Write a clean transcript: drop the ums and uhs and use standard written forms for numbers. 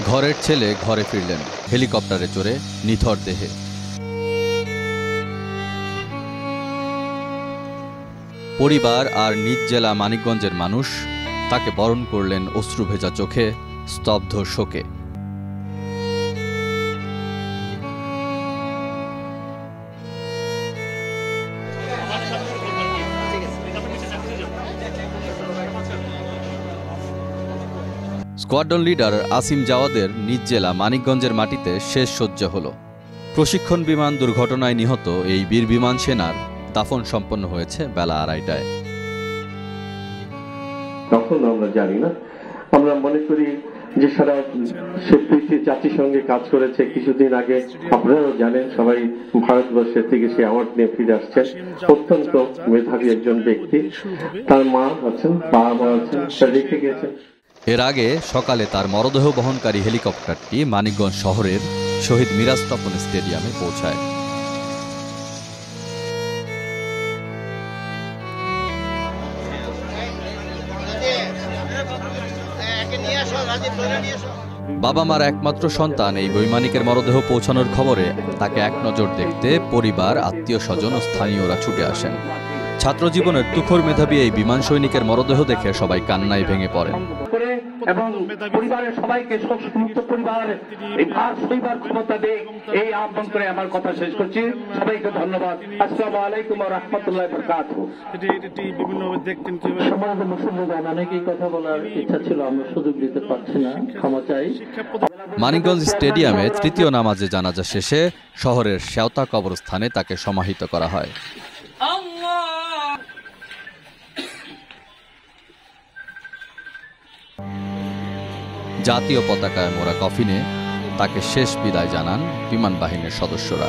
ঘরের ছেলে ঘরে ফিরলেন হেলিকপ্টারে চড়ে নিথর দেহে। পরিবার আর নিজ জেলা মানিকগঞ্জের মানুষ তাকে বরণ করলেন অশ্রুভেজা চোখে, স্তব্ধ শোকে। স্কোয়াড্রন লিডার আসিম জাওয়াদের নিজ জেলা মানিকগঞ্জের মাটিতে শেষ সজ্জা হল। প্রশিক্ষণ বিমান দুর্ঘটনায় নিহত এই বীর বিমান সেনার দাফন সম্পন্ন হয়েছে বেলা 2:30টায়। তখন আমরা জানি না, আমরা মনে করি যে সারা জাতিসংঘে কাজ করেছে। কিছুদিন আগে আপনারাও জানেন, সবাই ভারতবর্ষের থেকে সে অ্যাওয়ার্ড নিয়ে ফিরে আসছেন। অত্যন্ত মেধাবী একজন ব্যক্তি। তার মা আছেন, বাবা মা আছেন, সে রেখে গেছেন। এর আগে সকালে তার মরদেহ বহনকারী হেলিকপ্টারটি মানিকগঞ্জ শহরের শহীদ মিরাজ তপন স্টেডিয়ামে পৌঁছায়। বাবা মার একমাত্র সন্তান এই বৈমানিকের মরদেহ পৌঁছানোর খবরে তাকে এক নজর দেখতে পরিবার, আত্মীয় স্বজন ও স্থানীয়রা ছুটে আসেন। ছাত্র জীবনের তুখর মেধাবী এই বিমান সৈনিকের মরদেহ দেখে সবাই কান্নায় ভেঙে পড়েন। এবং পরিবারের সবাইকে শোকমুক্ত পরিবার এই ভার সইবার ক্ষমতা দেয়, এই আহ্বান করে আমার কথা শেষ করছি। সবাইকে ধন্যবাদ। আসসালামু আলাইকুম ওয়া রাহমাতুল্লাহি ওয়া বারাকাতুহু। সমাজ মুসলমান অনেকেই কথা বলার ইচ্ছা ছিল, আমরা সুযোগ দিতে পারছি না, ক্ষমা চাই। মানিকগঞ্জ স্টেডিয়ামে তৃতীয় নামাজে জানাজা শেষে শহরের শেওতা কবরস্থানে তাকে সমাহিত করা হয়। জাতীয় পতাকায় মোড়া কফিনে তাকে শেষ বিদায় জানান বিমান বাহিনীর সদস্যরা।